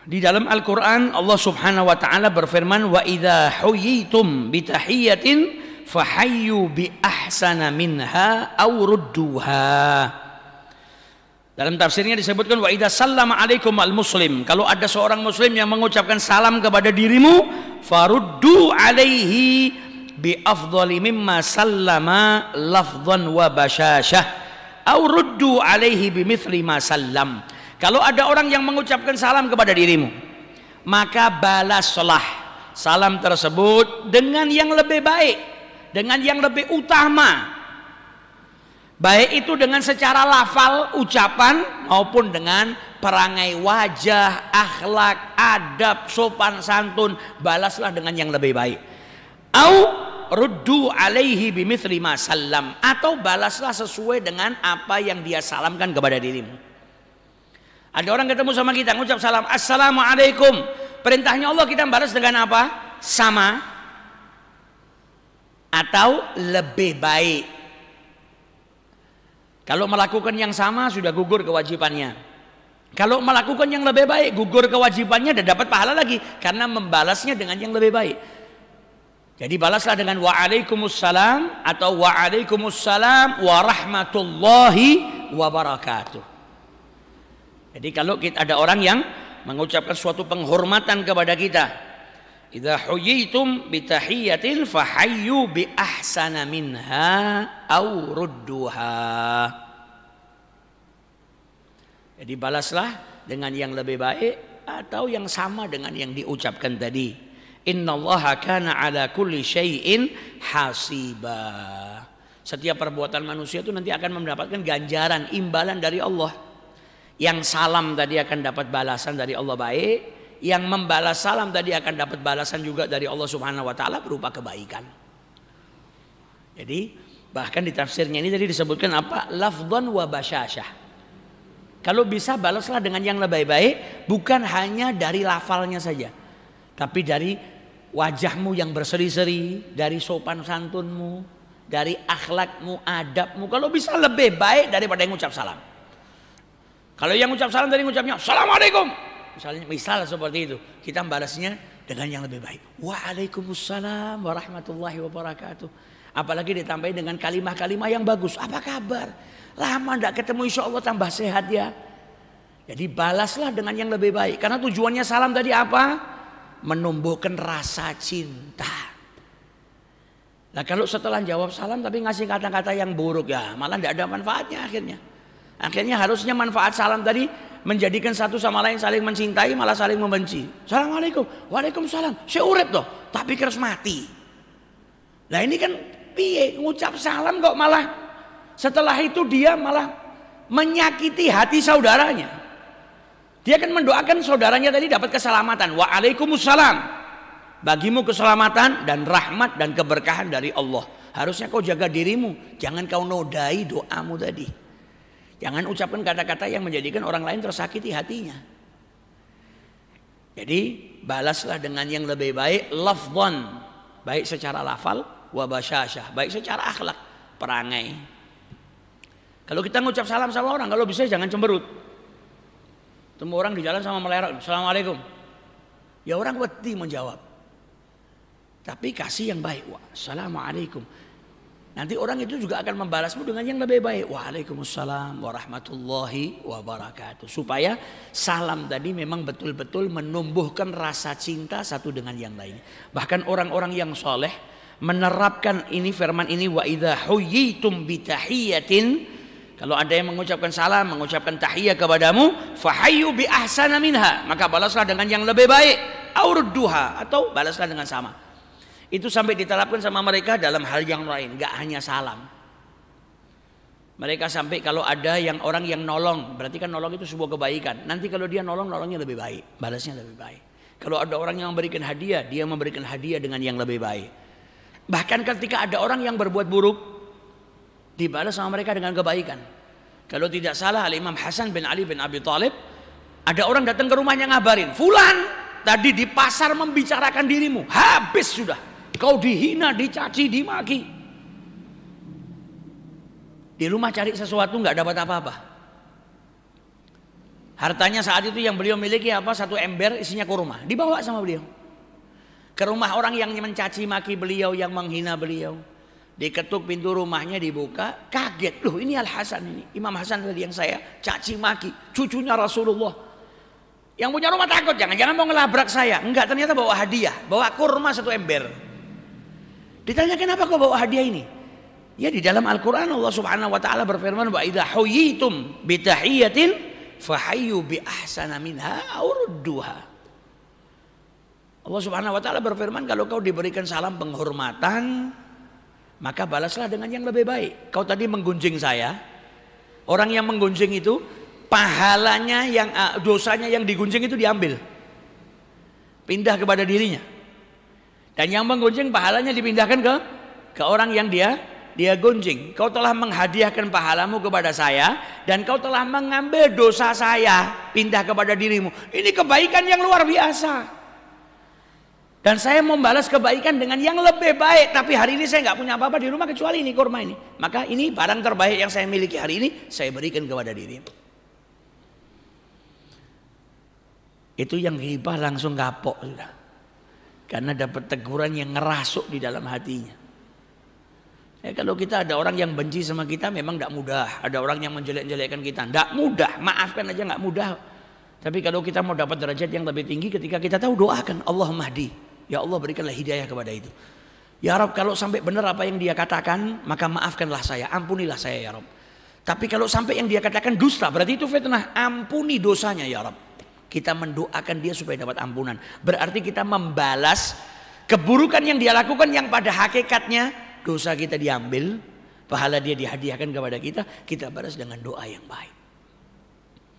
Di dalam Al-Quran Allah subhanahu wa ta'ala berfirman, wa idha huyitum bitahiyatin fahayyu bi ahsana minha aw rudduha. Dalam tafsirnya disebutkan, wa idha sallama alaikum al-muslim, kalau ada seorang muslim yang mengucapkan salam kepada dirimu, faruddu alaihi bi afdali mimma sallama lafdhan wa basyashah aw ruddu alaihi bi mithli ma sallam. Kalau ada orang yang mengucapkan salam kepada dirimu, maka balaslah salam tersebut dengan yang lebih baik, dengan yang lebih utama, baik itu dengan secara lafal ucapan maupun dengan perangai wajah, akhlak, adab, sopan santun. Balaslah dengan yang lebih baik. Au ruddu alaihi bimithli ma sallam, atau balaslah sesuai dengan apa yang dia salamkan kepada dirimu. Ada orang ketemu sama kita ngucap salam, assalamualaikum. Perintahnya Allah kita balas dengan apa? Sama atau lebih baik. Kalau melakukan yang sama sudah gugur kewajibannya. Kalau melakukan yang lebih baik, gugur kewajibannya dan dapat pahala lagi karena membalasnya dengan yang lebih baik. Jadi balaslah dengan waalaikumsalam atau waalaikumsalam warahmatullahi wabarakatuh. Jadi kalau ada orang yang mengucapkan suatu penghormatan kepada kita, idza huyitum bitahiyatin fahayyu bi ahsana minha aw rudduha. Jadi balaslah dengan yang lebih baik atau yang sama dengan yang diucapkan tadi. Innallaha kana ala kulli syai'in hasiba. Setiap perbuatan manusia itu nanti akan mendapatkan ganjaran, imbalan dari Allah. Yang salam tadi akan dapat balasan dari Allah baik, yang membalas salam tadi akan dapat balasan juga dari Allah Subhanahu wa taala berupa kebaikan. Jadi bahkan di tafsirnya ini tadi disebutkan apa? Lafdhan wa basyashah. Kalau bisa balaslah dengan yang lebih baik, bukan hanya dari lafalnya saja, tapi dari wajahmu yang berseri-seri, dari sopan santunmu, dari akhlakmu, adabmu. Kalau bisa lebih baik daripada yang ucap salam. Kalau yang ucap salam tadi ngucapnya assalamualaikum, misal seperti itu, kita membalasnya dengan yang lebih baik. Waalaikumsalam warahmatullahi wabarakatuh. Apalagi ditambah dengan kalimah-kalimah yang bagus. Apa kabar? Lama tidak ketemu, insya Allah tambah sehat ya. Jadi balaslah dengan yang lebih baik. Karena tujuannya salam tadi apa? Menumbuhkan rasa cinta. Nah kalau setelah jawab salam tapi ngasih kata-kata yang buruk, ya malah tidak ada manfaatnya akhirnya. Akhirnya harusnya manfaat salam tadi menjadikan satu sama lain saling mencintai, malah saling membenci. Assalamualaikum, waalaikumsalam. Saya urip toh, tapi terus mati. Nah ini kan piye ngucap salam kok malah setelah itu dia malah menyakiti hati saudaranya. Dia kan mendoakan saudaranya tadi dapat keselamatan. Waalaikumsalam. Bagimu keselamatan dan rahmat dan keberkahan dari Allah. Harusnya kau jaga dirimu, jangan kau nodai doamu tadi. Jangan ucapkan kata-kata yang menjadikan orang lain tersakiti hatinya. Jadi balaslah dengan yang lebih baik, lafdhan, baik secara lafal, wa basyashah, baik secara akhlak, perangai. Kalau kita ngucap salam sama orang, kalau bisa jangan cemberut. Temu orang di jalan sama melerok, assalamualaikum. Ya orang wedi menjawab. Tapi kasih yang baik, assalamualaikum. Nanti orang itu juga akan membalasmu dengan yang lebih baik. Waalaikumsalam warahmatullahi wabarakatuh. Supaya salam tadi memang betul-betul menumbuhkan rasa cinta satu dengan yang lain. Bahkan orang-orang yang soleh menerapkan ini, firman ini, wa idza huyitum bitahiyatin. Kalau ada yang mengucapkan salam, mengucapkan tahiyah kepadamu, fahayyu bi ahsana minha, maka balaslah dengan yang lebih baik, aurudduha, atau balaslah dengan sama. Itu sampai diterapkan sama mereka dalam hal yang lain, gak hanya salam. Mereka sampai kalau ada yang orang yang nolong, berarti kan nolong itu sebuah kebaikan. Nanti kalau dia nolong, nolongnya lebih baik, balasnya lebih baik. Kalau ada orang yang memberikan hadiah, dia memberikan hadiah dengan yang lebih baik. Bahkan ketika ada orang yang berbuat buruk, dibalas sama mereka dengan kebaikan. Kalau tidak salah Al-Imam Hasan bin Ali bin Abi Thalib, ada orang datang ke rumahnya ngabarin, fulan tadi di pasar membicarakan dirimu, habis sudah. Kau dihina, dicaci, dimaki. Di rumah cari sesuatu nggak dapat apa-apa. Hartanya saat itu yang beliau miliki apa? Satu ember isinya kurma. Dibawa sama beliau ke rumah orang yang mencaci maki beliau, yang menghina beliau. Diketuk pintu rumahnya, dibuka, kaget. Loh, ini Al Hasan, ini Imam Hasan tadi yang saya caci maki, cucunya Rasulullah. Yang punya rumah takut, jangan-jangan mau ngelabrak saya. Enggak, ternyata bawa hadiah, bawa kurma satu ember. Ditanya, kenapa kau bawa hadiah ini? Ya, di dalam Al-Quran Allah Subhanahu Wa Taala berfirman, wa idza huyitum bi tahiyatin fahayyu bi ahsana minha aw rudduha. Allah Subhanahu Wa Taala berfirman, kalau kau diberikan salam penghormatan, maka balaslah dengan yang lebih baik. Kau tadi menggunjing saya, orang yang menggunjing itu pahalanya, yang dosanya yang digunjing itu diambil, pindah kepada dirinya. Dan yang menggunjing pahalanya dipindahkan ke orang yang dia gunjing. Kau telah menghadiahkan pahalamu kepada saya, dan kau telah mengambil dosa saya pindah kepada dirimu. Ini kebaikan yang luar biasa. Dan saya membalas kebaikan dengan yang lebih baik. Tapi hari ini saya nggak punya apa-apa di rumah kecuali ini kurma ini. Maka ini barang terbaik yang saya miliki hari ini, saya berikan kepada dirimu. Itu yang hibah langsung kapok sudah. Karena dapat teguran yang ngerasuk di dalam hatinya. Ya, kalau kita ada orang yang benci sama kita memang tidak mudah. Ada orang yang menjelek-jelekkan kita, tidak mudah. Maafkan aja nggak mudah. Tapi kalau kita mau dapat derajat yang lebih tinggi, ketika kita tahu, doakan Allahumma hdi. Ya Allah, berikanlah hidayah kepada itu. Ya Rabb, kalau sampai benar apa yang dia katakan, maka maafkanlah saya, ampunilah saya ya Rabb. Tapi kalau sampai yang dia katakan dusta, berarti itu fitnah. Ampuni dosanya ya Rabb. Kita mendoakan dia supaya dapat ampunan. Berarti kita membalas keburukan yang dia lakukan, yang pada hakikatnya dosa kita diambil, pahala dia dihadiahkan kepada kita balas dengan doa yang baik.